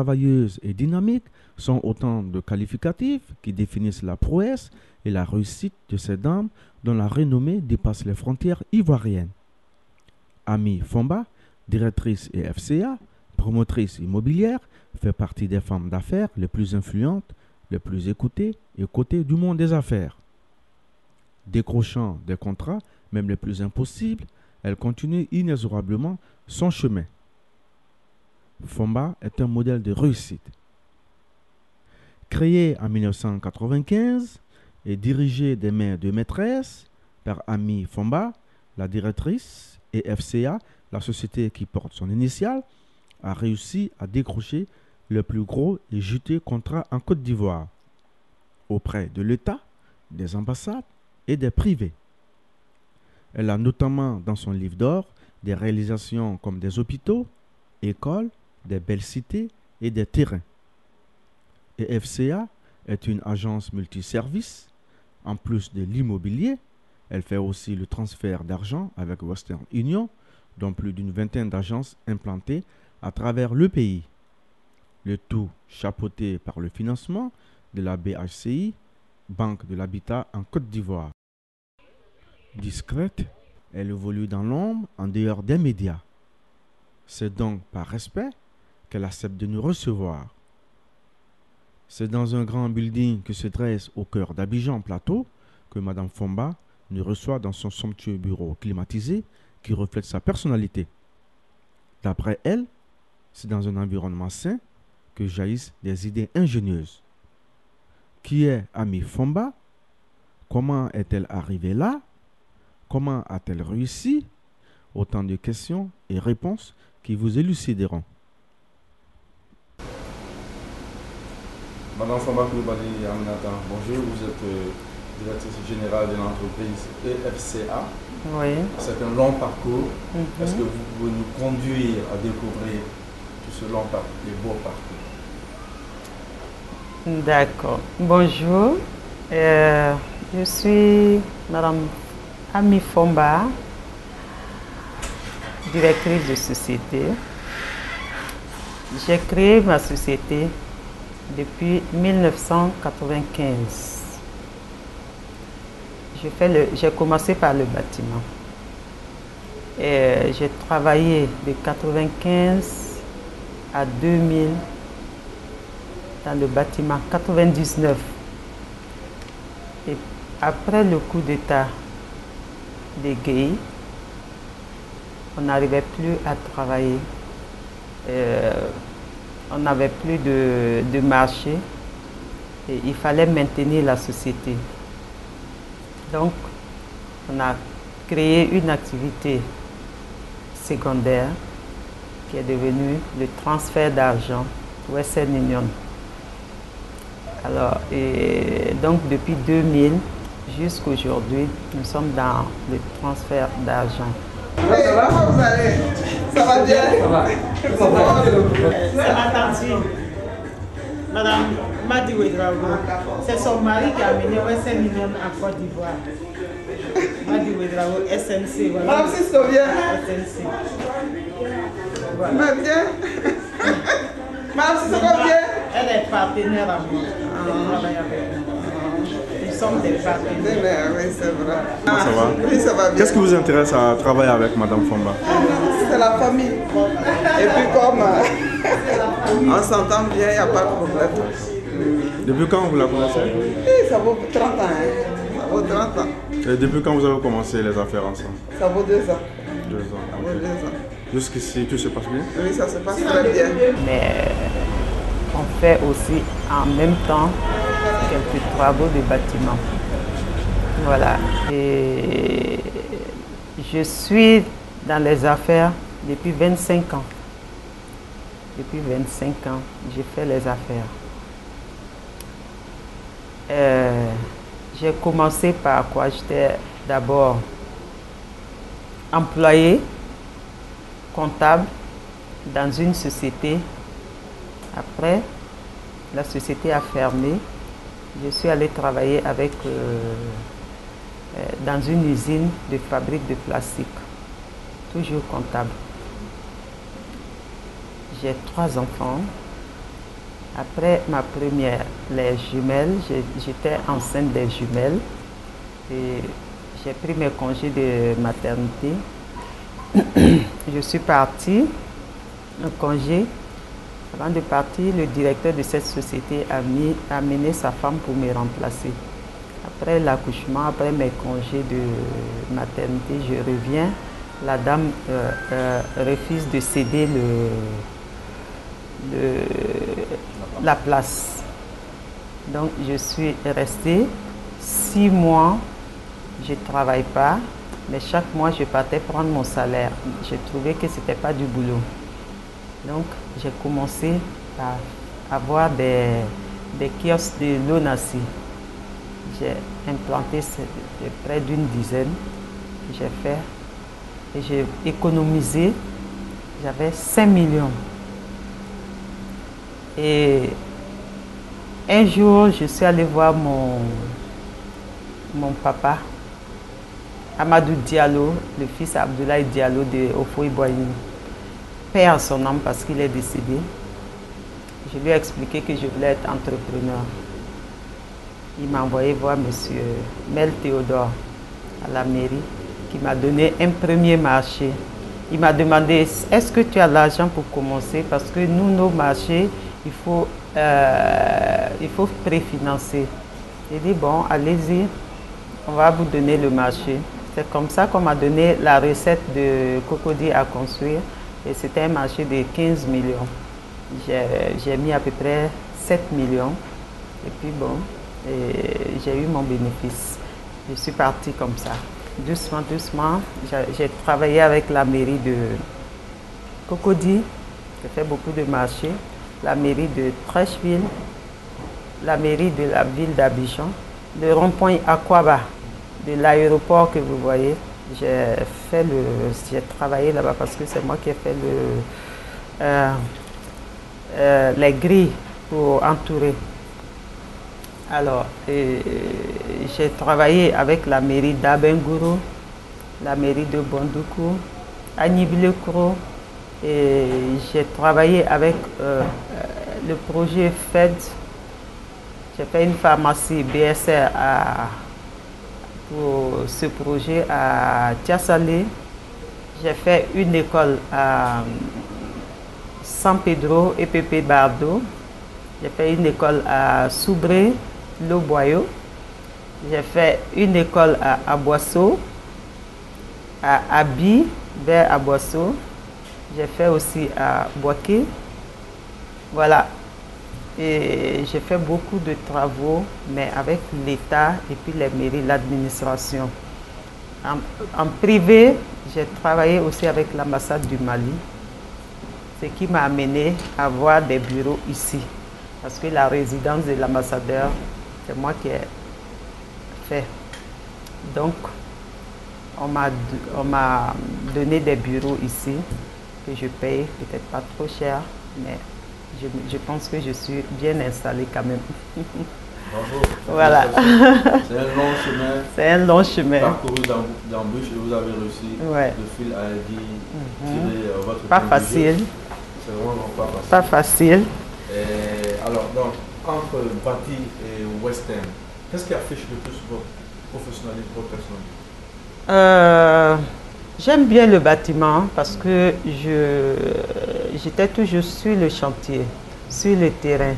travailleuse et dynamique sont autant de qualificatifs qui définissent la prouesse et la réussite de ces dames dont la renommée dépasse les frontières ivoiriennes. Ami Fomba, directrice et FCA, promotrice immobilière, fait partie des femmes d'affaires les plus influentes, les plus écoutées et cotées du monde des affaires. Décrochant des contrats, même les plus impossibles, elle continue inexorablement son chemin. Fomba est un modèle de réussite. Créée en 1995 et dirigée des mains de maîtresse par Ami Fomba, la directrice, et FCA, la société qui porte son initiale, a réussi à décrocher le plus gros et juteux contrat en Côte d'Ivoire, auprès de l'État, des ambassades et des privés. Elle a notamment dans son livre d'or des réalisations comme des hôpitaux, écoles, des belles cités et des terrains. Et FCA est une agence multiservice. En plus de l'immobilier, elle fait aussi le transfert d'argent avec Western Union, dont plus d'une vingtaine d'agences implantées à travers le pays. Le tout chapeauté par le financement de la BHCI, Banque de l'Habitat en Côte d'Ivoire. Discrète, elle évolue dans l'ombre en dehors des médias. C'est donc par respect qu'elle accepte de nous recevoir. C'est dans un grand building qui se dresse au cœur d'Abidjan Plateau que Madame Fomba nous reçoit dans son somptueux bureau climatisé qui reflète sa personnalité. D'après elle, c'est dans un environnement sain que jaillissent des idées ingénieuses. Qui est Ami Fomba? Comment est-elle arrivée là? Comment a-t-elle réussi? Autant de questions et réponses qui vous élucideront. Madame Fomba Coulibaly Aminata, bonjour, vous êtes directrice générale de l'entreprise EFCA. Oui. C'est un long parcours. Est-ce que vous pouvez nous conduire à découvrir tout ce long parcours, les beaux parcours? D'accord. Bonjour. Je suis Madame Ami Fomba, directrice de société. J'ai créé ma société depuis 1995. J'ai commencé par le bâtiment. J'ai travaillé de 1995 à 2000 dans le bâtiment, 99. Et après le coup d'État des Guèye, on n'arrivait plus à travailler. On n'avait plus de marché et il fallait maintenir la société. Donc, on a créé une activité secondaire qui est devenue le transfert d'argent Western Union. Alors, et donc depuis 2000 jusqu'à aujourd'hui, nous sommes dans le transfert d'argent. Hey, comment vous allez? Ça va bien? Ça va. C'est ma tante, Madame Madi Ouedraogo. C'est son mari qui a amené Western Union en Côte d'Ivoire. Madi Ouedraogo, SNC. Voilà. Madame Sisto, bien. SNC. Voilà. Mais bien. Madame Sisto, bien. Elle est partenaire à moi. Elle travaille avec nous. Nous sommes des partenaires. Oui, c'est vrai. Ça va? Oui, ça va bien. Qu'est-ce qui vous intéresse à travailler avec Madame Fomba? C'est la famille. Et puis comme on s'entend bien, il n'y a pas de problème. Depuis quand vous la connaissez? Et ça vaut 30 ans. Hein. Ça vaut 30 ans. Et depuis quand vous avez commencé les affaires ensemble? Ça vaut 2 ans. 2 ans. Ça vaut 2 ans. Jusqu'ici, tout se passe bien? Oui, ça se passe très bien. Mais on fait aussi en même temps quelques travaux de bâtiment. Voilà. Et je suis dans les affaires depuis 25 ans. Depuis 25 ans, j'ai fait les affaires. J'ai commencé par quoi? J'étais d'abord employé comptable dans une société. Après, la société a fermé. Je suis allée travailler avec, dans une usine de fabrique de plastique. Toujours comptable. J'ai 3 enfants Après ma première, les jumelles, j'étais enceinte des jumelles et j'ai pris mes congés de maternité. Je suis partie en congé. Avant de partir, le directeur de cette société a amené sa femme pour me remplacer. Après l'accouchement, après mes congés de maternité, je reviens. La dame refuse de céder la place. Donc, je suis restée 6 mois. Je ne travaille pas, mais chaque mois, je partais prendre mon salaire. Je trouvais que ce n'était pas du boulot. Donc, j'ai commencé à avoir des kiosques de l'ONACI. J'ai implanté près d'une dizaine. J'ai fait et j'ai économisé. J'avais 5 millions. Et un jour, je suis allée voir mon papa, Amadou Diallo, le fils Abdoulaye Diallo de Ofoy-Boigny. Paix à son âme parce qu'il est décédé. Je lui ai expliqué que je voulais être entrepreneur. Il m'a envoyé voir M. Mel Théodore à la mairie qui m'a donné un premier marché. Il m'a demandé, est-ce que tu as l'argent pour commencer? Parce que nous, nos marchés, il faut préfinancer. J'ai dit, bon, allez-y, on va vous donner le marché. C'est comme ça qu'on m'a donné la recette de Cocody à construire. Et c'était un marché de 15 millions. J'ai mis à peu près 7 millions. Et puis bon, j'ai eu mon bénéfice. Je suis partie comme ça. Doucement, doucement, j'ai travaillé avec la mairie de Cocody. J'ai fait beaucoup de marchés. La mairie de Trècheville, la mairie de la ville d'Abidjan, le rond-point Aquaba, de l'aéroport que vous voyez. J'ai travaillé là-bas parce que c'est moi qui ai fait les grilles pour entourer. Alors, j'ai travaillé avec la mairie d'Abengourou, la mairie de Bondoukou, Anibilekro, et j'ai travaillé avec le projet FED. J'ai fait une pharmacie BSR pour ce projet à Tiasalé. J'ai fait une école à San Pedro et Pépé Bardo. J'ai fait une école à Soubré, Loboyo. J'ai fait une école à Aboisseau, à Abi, vers Aboisseau. J'ai fait aussi à Boaké. Voilà. Et j'ai fait beaucoup de travaux, mais avec l'État et puis les mairies, l'administration. En privé, j'ai travaillé aussi avec l'ambassade du Mali, ce qui m'a amené à avoir des bureaux ici. Parce que la résidence de l'ambassadeur, c'est moi qui ai fait. Donc, on m'a donné des bureaux ici que je paye, peut-être pas trop cher, mais je pense que je suis bien installée quand même. Bravo. Voilà. C'est un long chemin. C'est un long chemin. Parcouru d'embûches et vous avez réussi Ouais. de fil à aiguille, tirer votre Pas épingle du jeu. facile. C'est vraiment pas facile. Pas facile. Et alors, donc, entre Bati et Western, qu'est-ce qui affiche le plus votre professionnalisme, votre personnalité? J'aime bien le bâtiment parce que j'étais toujours sur le chantier, sur le terrain.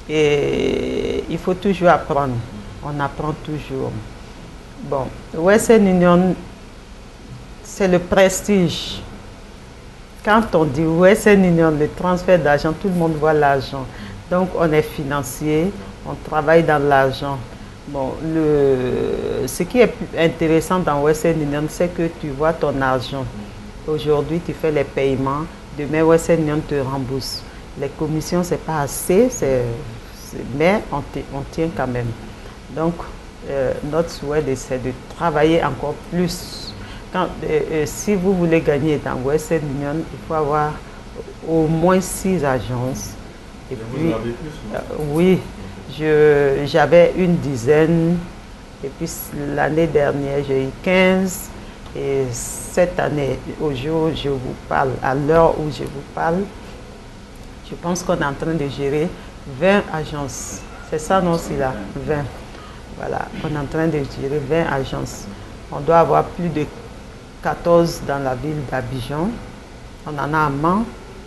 Et il faut toujours apprendre. On apprend toujours. Bon, Western Union, c'est le prestige. Quand on dit Western Union, le transfert d'argent, tout le monde voit l'argent. Donc on est financier, on travaille dans l'argent. Bon, ce qui est intéressant dans Western Union, c'est que tu vois ton argent. Aujourd'hui, tu fais les paiements. Demain, Western Union te rembourse. Les commissions, ce n'est pas assez, mais on tient quand même. Donc, notre souhait, c'est de travailler encore plus. Si vous voulez gagner dans Western Union, il faut avoir au moins 6 agences. Et puis, vous en avez plus, oui. J'avais une dizaine, et puis l'année dernière j'ai eu 15, et cette année, au jour où je vous parle, à l'heure où je vous parle, je pense qu'on est en train de gérer 20 agences. C'est ça, non, c'est là, 20. Voilà, on est en train de gérer 20 agences. On doit avoir plus de 14 dans la ville d'Abidjan. On en a à Man,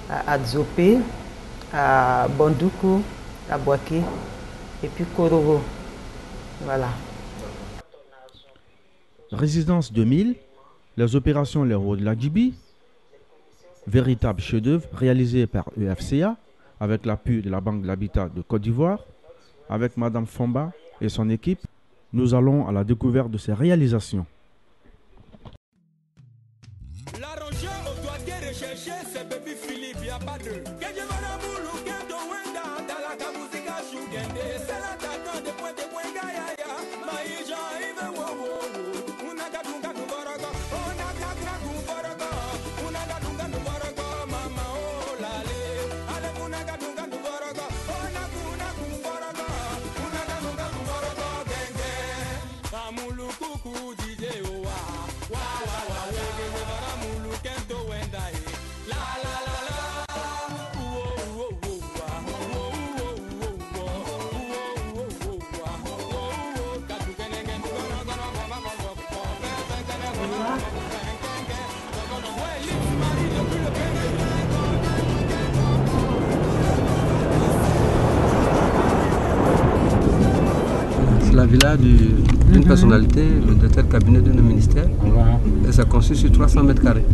à Dzopé, à Bondoukou, à Boaké et puis Korogo. Voilà. Résidence 2000, les opérations Les Rois de la Djibi, véritable chef-d'œuvre réalisé par EFCA avec l'appui de la Banque de l'Habitat de Côte d'Ivoire. Avec Madame Fomba et son équipe, nous allons à la découverte de ces réalisations. L'arrangeur au doigté recherché, c'est Baby Philippe, y a pas de. C'est l'attaquant de Pointe de Poingaya, Maïja, Ive, wo, wo, wo. Unaga dunga du baraga, onaga du baraga, unaga dunga du baraga, mama, oh, lale. Ale, unaga dunga du baraga, onaga du baraga, unaga dunga du baraga, genge. Amulu kuku, DJ, wa, wa, wa, wa, genge, amulu kento, wenda, la, la, la, la. C'est la villa d'une personnalité, le directeur de cabinet de nos ministères. Et ça consiste sur 300 mètres carrés.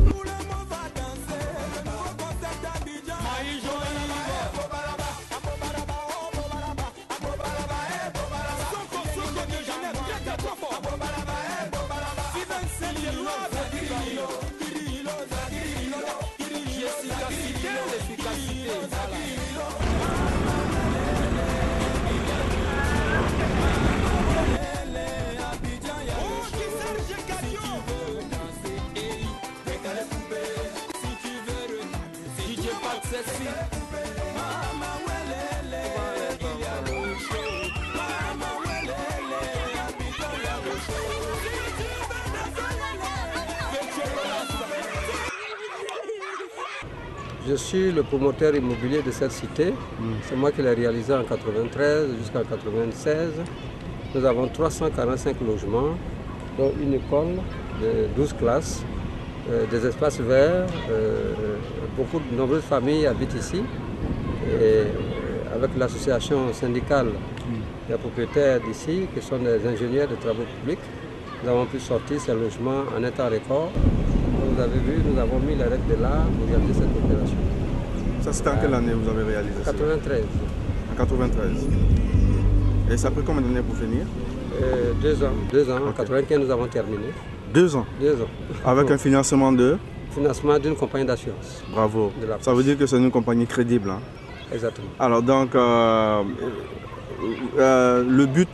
Je suis le promoteur immobilier de cette cité. C'est moi qui l'ai réalisé en 1993 jusqu'en 1996. Nous avons 345 logements, dont une école de 12 classes, des espaces verts. Beaucoup de nombreuses familles habitent ici. Et avec l'association syndicale des propriétaires d'ici, qui sont des ingénieurs de travaux publics, nous avons pu sortir ces logements en état record. Vous avez vu, nous avons mis les règles de l'art pour réaliser cette opération. Ça, c'était en quelle année vous avez réalisé ça? 93. En 93. Et ça a pris combien d'années pour finir? 2 ans. 2 ans. En Ok. 95, nous avons terminé. 2 ans. 2 ans. Avec un financement de? Financement d'une compagnie d'assurance. Bravo. De la Ça veut dire que c'est une compagnie crédible. Hein? Exactement. Alors donc, le but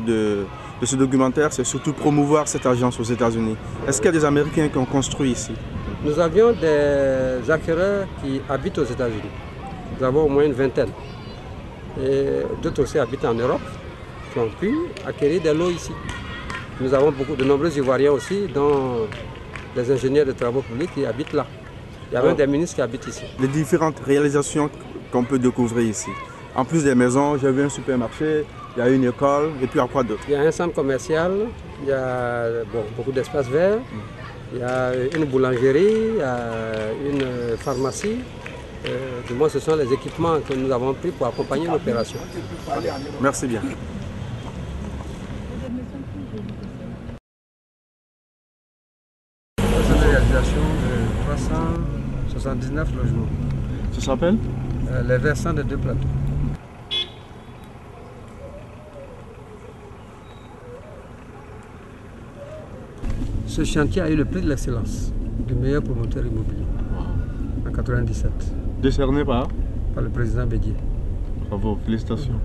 de ce documentaire, c'est surtout promouvoir cette agence aux États-Unis. Est-ce qu'il y a des Américains qui ont construit ici? Nous avions des acquéreurs qui habitent aux États-Unis. Nous avons au moins une vingtaine. Et d'autres aussi habitent en Europe, qui ont pu acquérir des lots ici. Nous avons de nombreux Ivoiriens aussi, dont des ingénieurs de travaux publics qui habitent là. Il y a même des ministres qui habitent ici. Les différentes réalisations qu'on peut découvrir ici. En plus des maisons, j'ai vu un supermarché, il y a une école, et puis à quoi d'autre? Il y a un centre commercial, il y a beaucoup d'espaces verts, il y a une boulangerie, il y a une pharmacie. Du moins, ce sont les équipements que nous avons pris pour accompagner l'opération. Merci bien. C'est une réalisation de 379 logements. Ça s'appelle? Les versants des 2 plateaux. Ce chantier a eu le prix de l'excellence du meilleur promoteur immobilier en 1997 Décerné par? par le président Bédier. Bravo, félicitations.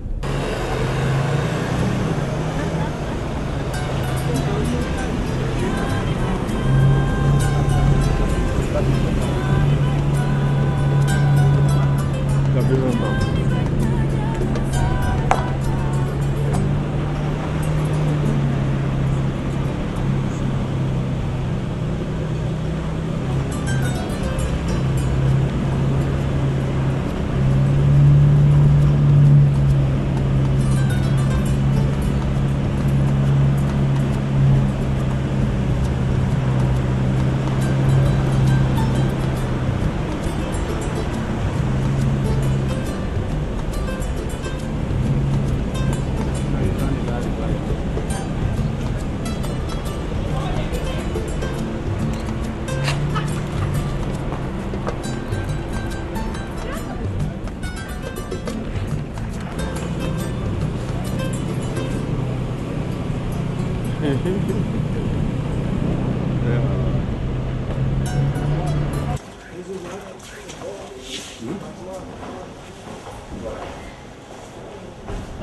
La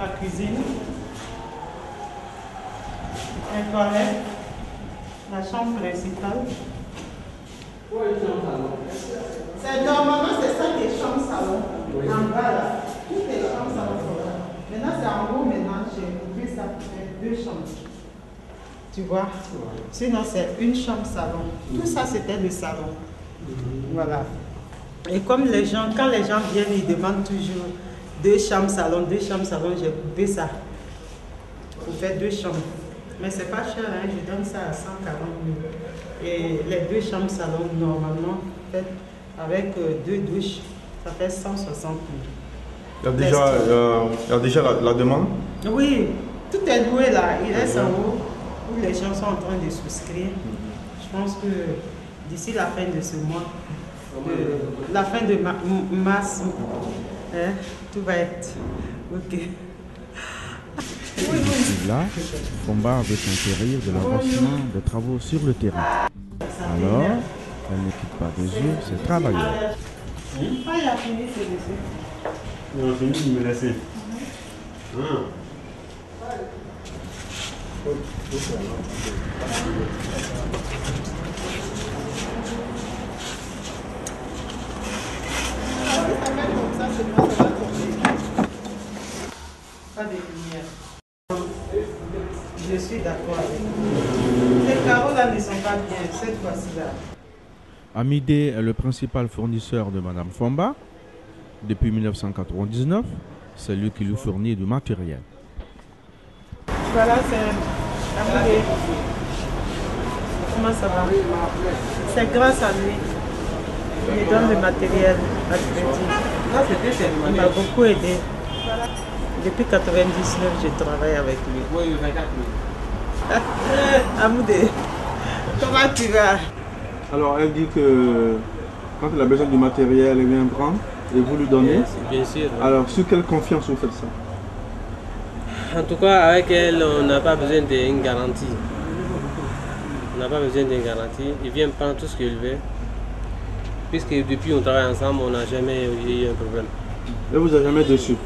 cuisine, les toilettes, la chambre principale. Normalement, c'est ça qui est chambre salon. En bas là, toutes les chambres salon sont là. Maintenant, c'est en haut, maintenant, j'ai coupé ça pour faire 2 chambres. Tu vois? Sinon, c'est une chambre salon. Tout ça, c'était le salon. Voilà. Et comme les gens, quand les gens viennent, ils demandent toujours 2 chambres salon, j'ai coupé ça pour faire 2 chambres. Mais c'est pas cher, hein? Je donne ça à 140 000. Et les 2 chambres salon, normalement, faites avec 2 douches, ça fait 160 000. Il y a déjà la demande? Oui, tout est loué là. Il reste en haut où les gens sont en train de souscrire. Je pense que d'ici la fin de ce mois, la fin de mars, hein, tout va être OK. Là, Fomba veut s'enquérir de l'avancement des travaux sur le terrain. Alors, elle ne quitte pas des yeux ses travailleurs. Ah, il a fini, c'est dessus. Non, c'est lui qui me laissait. Pas de lumière. Je suis d'accord avec vous. Ces carreaux-là ne sont pas bien, cette fois-ci-là. Amidé est le principal fournisseur de Madame Fomba. Depuis 1999, c'est lui qui lui fournit du matériel. Voilà, c'est Amidé. Comment ça va? C'est grâce à lui. Il me donne le matériel à crédit. Il m'a beaucoup aidé. Depuis 1999, je travaille avec lui. Oui, 24 000. Amoudé, comment tu vas? Alors, elle dit que quand elle a besoin du matériel, elle vient prendre et vous lui donnez. Bien sûr. Alors, sur quelle confiance vous faites ça? En tout cas, avec elle, on n'a pas besoin d'une garantie. On n'a pas besoin d'une garantie. Il vient prendre tout ce qu'il veut. Puisque depuis on travaille ensemble, on n'a jamais eu un problème. Elle vous a jamais déçu? Non,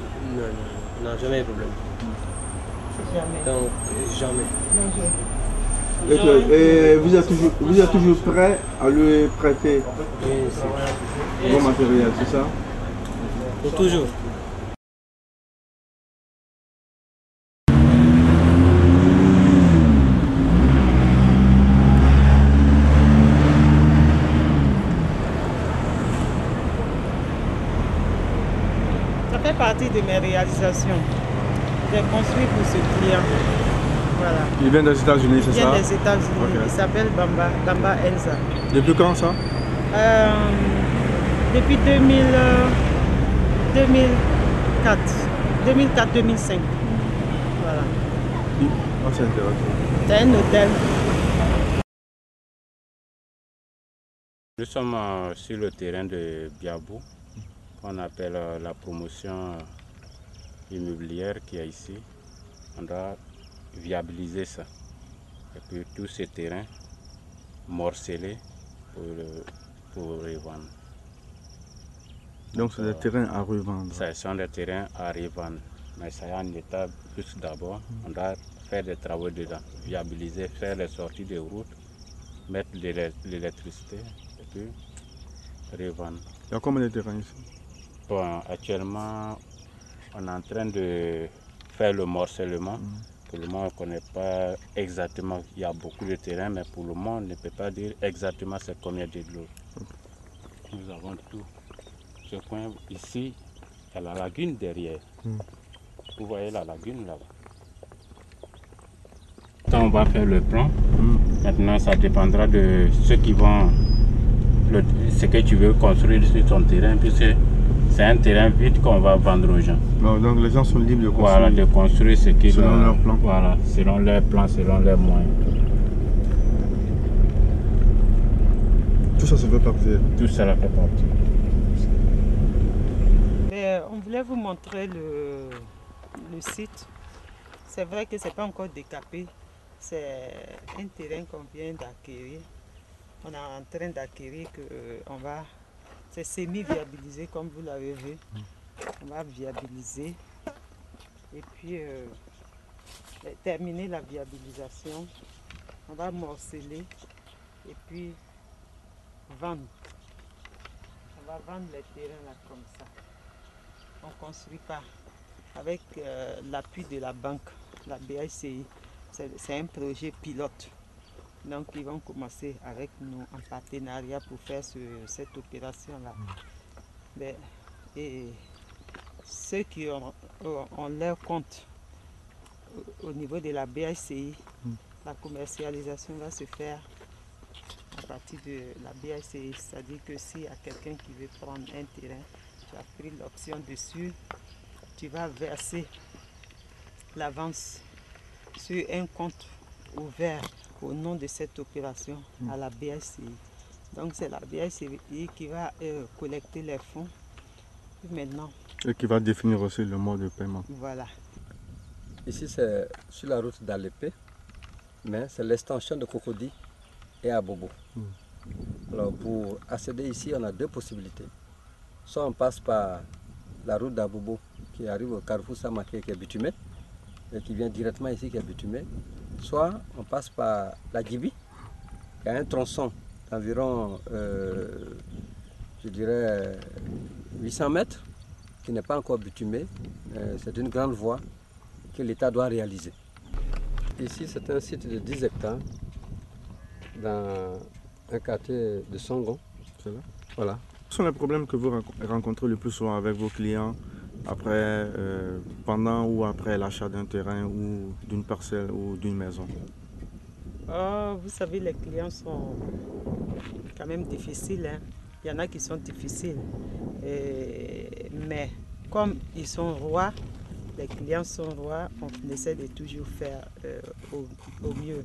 non, on n'a jamais eu de problème. Jamais. Donc, jamais. Et vous êtes toujours prêt à lui prêter vos matériels, c'est ça? Pour toujours. Ça fait partie de mes réalisations. J'ai construit pour ce client. Voilà. Il vient des États-Unis, c'est ça? Il vient des États-Unis. Okay. Il s'appelle Bamba Enza. Depuis quand ça? Depuis 2004. 2004-2005. Voilà. Ah, c'est intéressant. C'est un hôtel. Nous sommes sur le terrain de Biabou, qu'on appelle la promotion immobilière qui est ici. On doit viabiliser ça. Et puis tous ces terrains morcelés pour revendre. Donc c'est des terrains à revendre? Ce sont des terrains à revendre. Mais ça est en état plus d'abord. On doit faire des travaux dedans, viabiliser, faire les sorties de route, mettre l'électricité et puis revendre. Il y a combien de terrains ici? Bon, actuellement, on est en train de faire le morcellement. Pour le moment, on ne connaît pas exactement. Il y a beaucoup de terrains, mais pour le moment, on ne peut pas dire exactement c'est combien de l'eau. Nous avons tout. Ce coin ici, il y a la lagune derrière. Vous voyez la lagune là-bas. On va faire le plan. Maintenant, ça dépendra de ceux qui vont, ce que tu veux construire sur ton terrain, puisque c'est un terrain vide qu'on va vendre aux gens. Non, donc les gens sont libres de construire. Voilà, de construire ce qu'ils selon leur plan. Voilà, selon leur plan, selon leurs moyens. Tout ça fait partie. Tout ça fait partie. On voulait vous montrer le site. C'est vrai que ce n'est pas encore décapé. C'est un terrain qu'on vient d'acquérir. On est en train d'acquérir c'est semi-viabilisé comme vous l'avez vu. On va viabiliser et puis terminer la viabilisation. On va morceler et puis vendre. On va vendre les terrains là comme ça. On ne construit pas. Avec l'appui de la banque, la BICI, c'est un projet pilote. Donc ils vont commencer avec nous en partenariat pour faire cette opération-là. Et ceux qui ont leur compte au niveau de la BICI, la commercialisation va se faire à partir de la BICI. C'est-à-dire que s'il y a quelqu'un qui veut prendre un terrain, tu as pris l'option dessus, tu vas verser l'avance sur un compte ouvert au nom de cette opération à la BICI. Donc c'est la BICI qui va collecter les fonds. Et maintenant. Et qui va définir aussi le mode de paiement. Voilà. Ici c'est sur la route d'Alépé, mais c'est l'extension de Cocody et Abobo. Alors pour accéder ici, on a deux possibilités. Soit on passe par la route d'Abobo qui arrive au carrefour Samaké qui est bitumé et qui vient directement ici qui est bitumé. Soit on passe par la Djibi qui a un tronçon d'environ je dirais 800 mètres qui n'est pas encore bitumé. C'est une grande voie que l'État doit réaliser. Ici c'est un site de 10 hectares dans un quartier de Songon. Voilà. Quels sont les problèmes que vous rencontrez le plus souvent avec vos clients après, pendant ou après l'achat d'un terrain ou d'une parcelle ou d'une maison? Vous savez, les clients sont quand même difficiles. Hein. Il y en a qui sont difficiles. Mais comme ils sont rois, les clients sont rois, on essaie de toujours faire au mieux.